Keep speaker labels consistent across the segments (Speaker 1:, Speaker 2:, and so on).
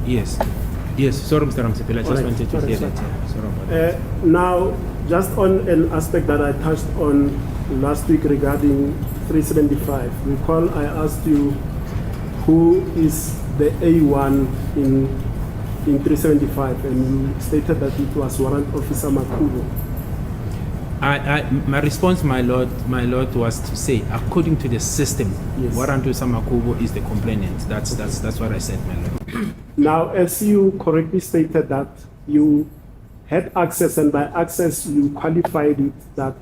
Speaker 1: Yes. Yes, sorry, Mr. Ramasepele, I just
Speaker 2: Alright,
Speaker 1: wanted to
Speaker 2: sorry,
Speaker 1: hear
Speaker 2: sorry.
Speaker 1: that. Sorry about that.
Speaker 2: Now, just on an aspect that I touched on last week regarding 375, recall I asked you who is the A1 in 375, and you stated that it was Warrant Officer Makubo.
Speaker 1: My response, my lord, was to say, according to the system,
Speaker 2: Yes.
Speaker 1: Warrant Officer Makubo is the complainant. That's what I said, my lord.
Speaker 2: Now, as you correctly stated that you had access, and by access you qualified it that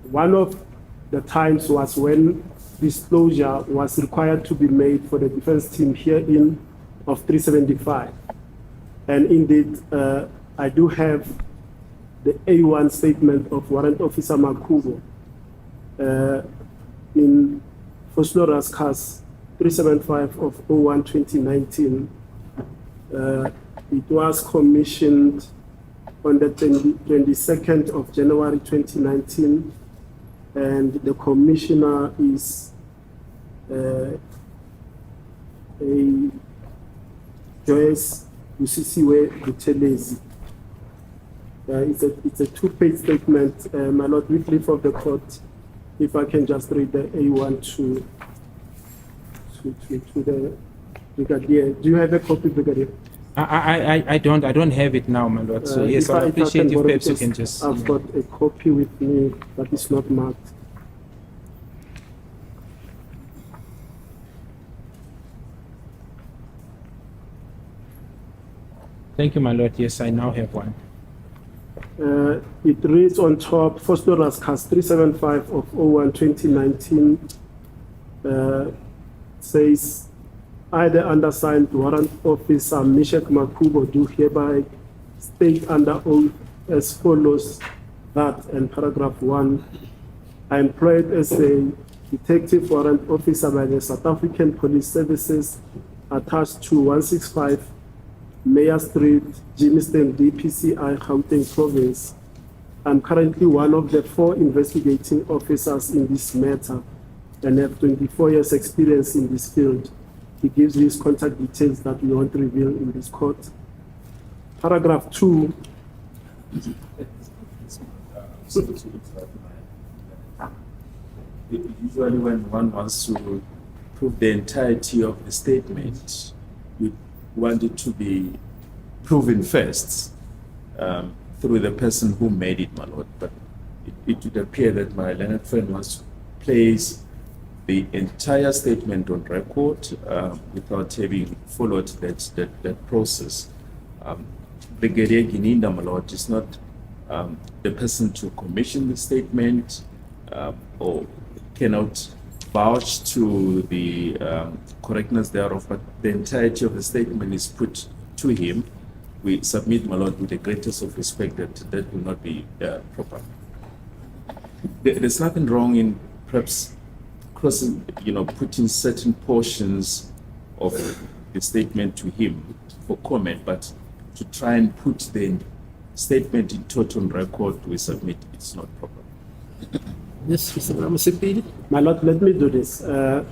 Speaker 2: one of the times was when disclosure was required to be made for the defense team herein of 375. And indeed, I do have the A1 statement of Warrant Officer Makubo in Foslora's case 375 of 01-2019. It was commissioned on the 22nd of January 2019, and the commissioner is a Joyce Usisiwe Buthelezi. It's a two-page statement, my lord, with leave of the court. If I can just read the A1 to the brigadier. Do you have a copy, brigadier?
Speaker 1: I don't have it now, my lord. So yes, I appreciate if perhaps you can just.
Speaker 2: I've got a copy with me that is not marked.
Speaker 1: Thank you, my lord. Yes, I now have one.
Speaker 2: It reads on top, Foslora's case 375 of 01-2019 says, I, the undersigned Warrant Officer Mishek Makubo, do hereby state under oath as follows that, and paragraph 1, I am employed as a detective warrant officer by the South African Police Services attached to 165 Mayor Street, Jimiston, DPCI, Gauteng Province. I'm currently one of the 4 investigating officers in this matter and have 24 years experience in this field. He gives his contact details that we won't reveal in this court. Paragraph 2.
Speaker 3: Usually when one wants to prove the entirety of the statement, we want it to be proven first through the person who made it, my lord. But it would appear that my learned friend wants to place the entire statement on record without having followed that process. Brigadier Gininda, my lord, is not the person to commission the statement or cannot vouch to the correctness thereof, but the entirety of the statement is put to him. We submit, my lord, with the greatest of respect that that will not be proper. There's nothing wrong in perhaps putting certain portions of the statement to him for comment, but to try and put the statement in total record, we submit it's not proper.
Speaker 4: Yes, Mr. Ramasepele.
Speaker 2: My lord, let me do this. Mr.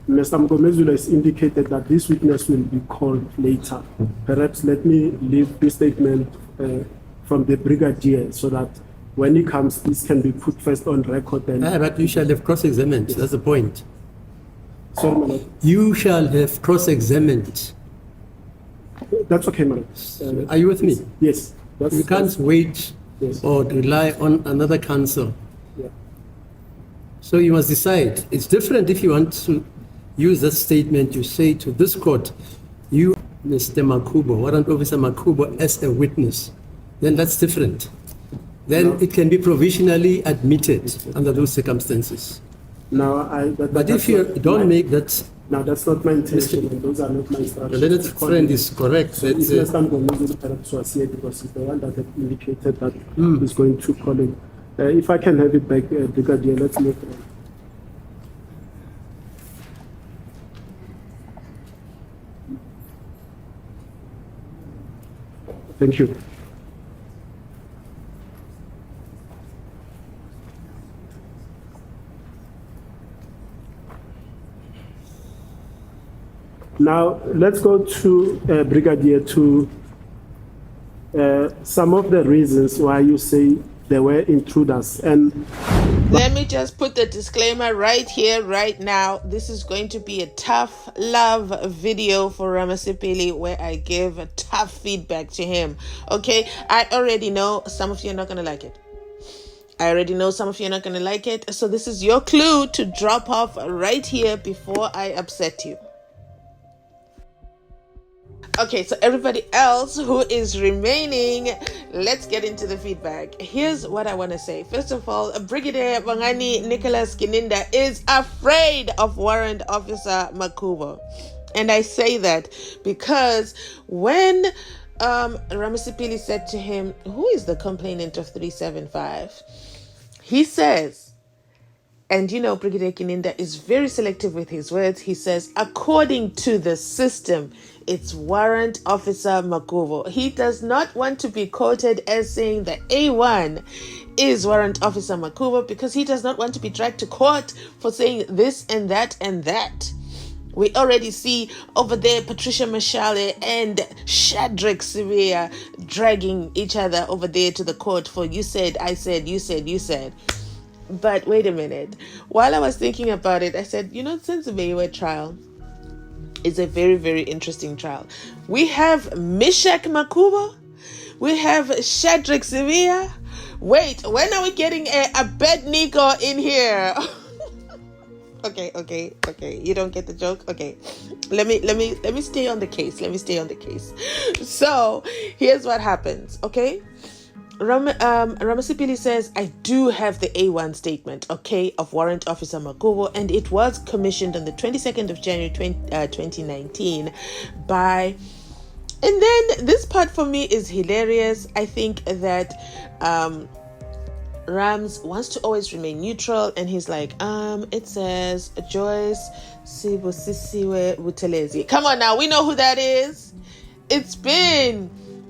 Speaker 2: Mgomezulu has indicated that this witness will be called later. Perhaps let me leave this statement from the brigadier so that when he comes, this can be put first on record.
Speaker 4: But you shall have cross-examined. Yes. That's the point.
Speaker 2: Sorry, my lord.
Speaker 4: You shall have cross-examined.
Speaker 2: That's okay, my lord.
Speaker 4: Are you with me?
Speaker 2: Yes.
Speaker 4: You can't wait or rely on another counsel.
Speaker 2: Yeah.
Speaker 4: So you must decide. It's different if you want to use that statement, you say to this court, you, Mr. Makubo, Warrant Officer Makubo, as a witness. Then that's different. Then it can be provisionally admitted under those circumstances. But if you don't make that...
Speaker 2: No, that's not my intention, and those are not my instructions.
Speaker 4: The learned friend is correct.
Speaker 2: So if Mr. Mgomezulu perhaps was here because he's the one that had indicated that he's going to call him. If I can have it back, Brigadier, let's move on. Thank you. Now, let's go to Brigadier to some of the reasons why you say they were intruders. And
Speaker 5: let me just put the disclaimer right here, right now. This is going to be a tough love video for Ramasepele where I give a tough feedback to him. Okay, I already know some of you are not going to like it. I already know some of you are not going to like it. So this is your clue to drop off right here before I upset you. Okay, so everybody else who is remaining, let's get into the feedback. Here's what I want to say. First of all, Brigadier Bangani Nicholas Kininda is afraid of Warrant Officer Makubo. And I say that because when Ramasepele said to him, who is the complainant of 375? He says, and you know, Brigadier Kininda is very selective with his words. He says, according to the system, it's Warrant Officer Makubo. He does not want to be quoted as saying that A1 is Warrant Officer Makubo because he does not want to be dragged to court for saying this and that and that. We already see over there Patricia Mashale and Shadrach Sivia dragging each other over there to the court for you said, I said, you said, you said. But wait a minute. While I was thinking about it, I said, you know, SENZO MEYIWA trial is a very, very interesting trial. We have Meshach Makubo. We have Shadrach Sivia. Wait, when are we getting a Abednego in here? Okay. You don't get the joke? Okay. Let me stay on the case. So here's what happens, okay? Ramasepele says, I do have the A1 statement, okay, of Warrant Officer Makubo, and it was commissioned on the 22nd of January 2019 by... And then this part for me is hilarious. I think that Rams wants to always remain neutral, and he's like, it says Joyce Sibosisiwe Butelezi. Come on now, we know who that is.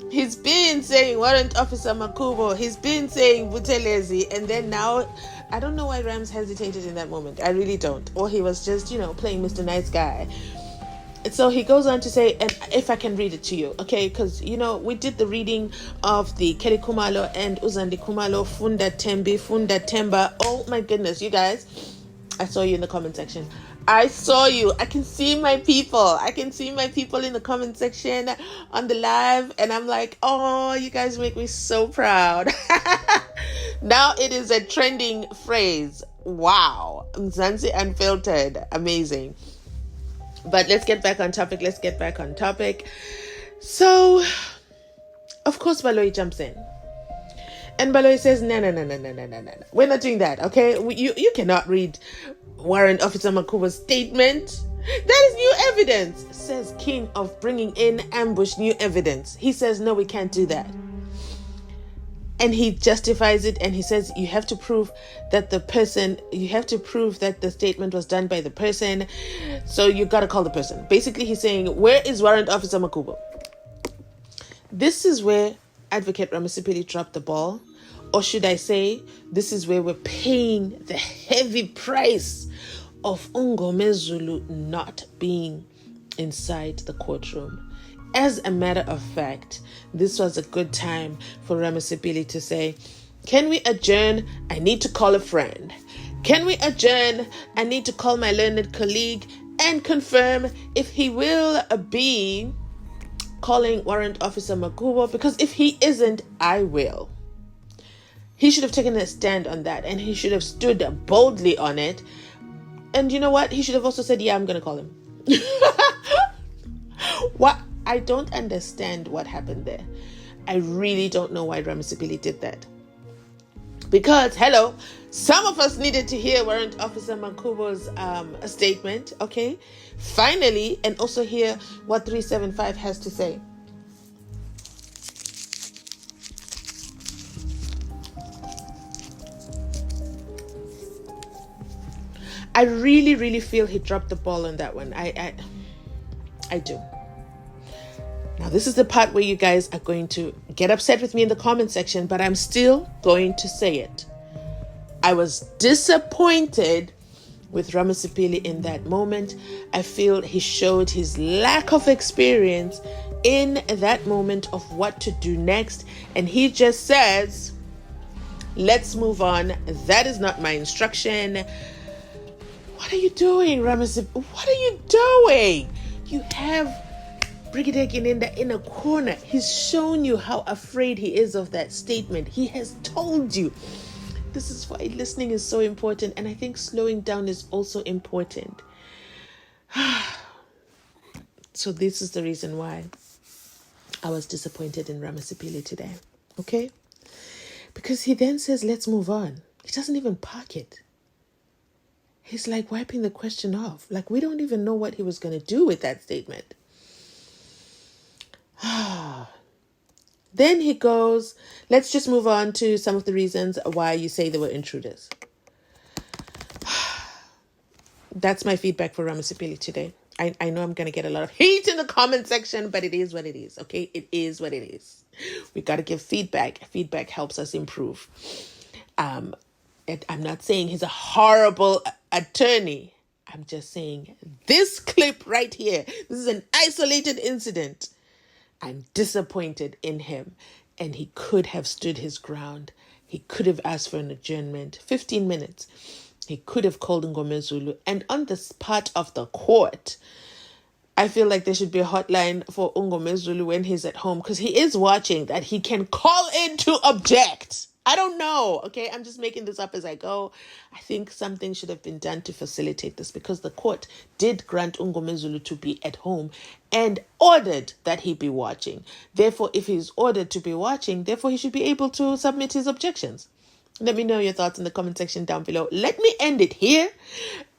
Speaker 5: He's been saying Warrant Officer Makubo. He's been saying Butelezi. And then now, I don't know why Rams hesitated in that moment. I really don't. Or he was just, playing Mr. Nice Guy. And so he goes on to say, and if I can read it to you, okay? Because, we did the reading of the Kelly Kumalo and Uzandi Kumalo, Funda Temba. Oh my goodness, you guys. I saw you in the comment section. I saw you. I can see my people. In the comment section on the live. And I'm like, oh, you guys make me so proud. Now it is a trending phrase. Wow. Mzansi Unfiltered. Amazing. But let's get back on topic. So, of course, Baloyi jumps in. And Baloyi says, no. We're not doing that, okay? You cannot read Warrant Officer Makubo's statement. That is new evidence, says King of bringing in ambush new evidence. He says, no, we can't do that. And he justifies it, and he says, you have to prove that the statement was done by the person. So you got to call the person. Basically, he's saying, where is Warrant Officer Makubo? This is where Advocate Ramasepele dropped the ball. Or should I say, this is where we're paying the heavy price of Ngomezulu not being inside the courtroom. As a matter of fact, this was a good time for Ramasepele to say, can we adjourn? I need to call a friend. Can we adjourn? I need to call my learned colleague and confirm if he will be calling Warrant Officer Makubo, because if he isn't, I will. He should have taken a stand on that, and he should have stood boldly on it. And you know what? He should have also said, yeah, I'm going to call him. What? I don't understand what happened there. I really don't know why Ramasepele did that. Because, hello, some of us needed to hear Warrant Officer Makubo's statement, okay? Finally, and also hear what 375 has to say. I really, really feel he dropped the ball on that one. I do. Now, this is the part where you guys are going to get upset with me in the comment section, but I'm still going to say it. I was disappointed with Ramasepele in that moment. I feel he showed his lack of experience in that moment of what to do next. And he just says, let's move on. That is not my instruction. What are you doing, Ramasepele? What are you doing? You have Brigadier Kininda in a corner. He's shown you how afraid he is of that statement. He has told you. This is why listening is so important, and I think slowing down is also important. So this is the reason why I was disappointed in Ramasepele today. Okay? Because he then says, let's move on. He doesn't even park it. He's like wiping the question off. Like we don't even know what he was going to do with that statement. Then he goes, let's just move on to some of the reasons why you say they were intruders. That's my feedback for Ramasepele today. I know I'm going to get a lot of hate in the comment section, but it is what it is, okay? It is what it is. We got to give feedback. Feedback helps us improve. I'm not saying he's a horrible attorney. I'm just saying this clip right here, this is an isolated incident. I'm disappointed in him, and he could have stood his ground. He could have asked for an adjournment, 15 minutes. He could have called Ngomezulu, and on this part of the court, I feel like there should be a hotline for Ngomezulu when he's at home, because he is watching, that he can call in to object. I don't know, okay? I'm just making this up as I go. I think something should have been done to facilitate this, because the court did grant Ngomezulu to be at home and ordered that he be watching. Therefore, if he's ordered to be watching, therefore he should be able to submit his objections. Let me know your thoughts in the comment section down below. Let me end it here,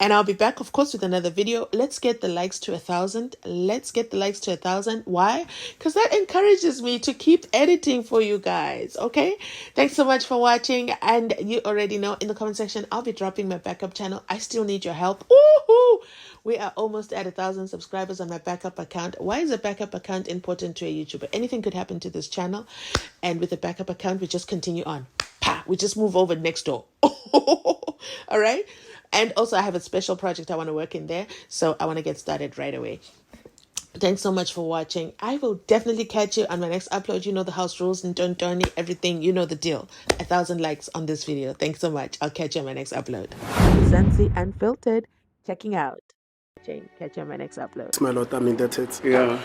Speaker 5: and I'll be back, of course, with another video. Let's get the likes to 1,000. Let's get the likes to 1,000. Why? Because that encourages me to keep editing for you guys, okay? Thanks so much for watching, and you already know in the comment section, I'll be dropping my backup channel. I still need your help. Woohoo! We are almost at 1,000 subscribers on my backup account. Why is a backup account important to a YouTuber? Anything could happen to this channel, and with a backup account, we just continue on. We just move over next door. All right. And also I have a special project I want to work in there. So I want to get started right away. Thanks so much for watching. I will definitely catch you on my next upload. You know the house rules and don't everything. You know the deal. 1,000 likes on this video. Thanks so much. I'll catch you on my next upload. Mzansi Unfiltered. Checking out. Catch you on my next upload.
Speaker 2: My Lord, I'm indebted.
Speaker 6: Yeah.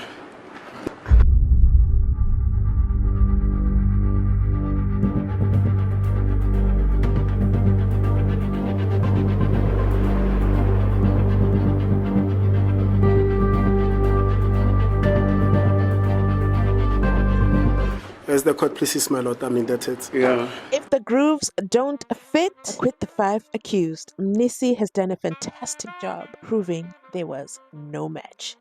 Speaker 2: As the court pleases, my Lord, I'm indebted.
Speaker 6: Yeah.
Speaker 5: If the grooves don't fit, acquit the 5 accused. Nisi has done a fantastic job proving there was no match.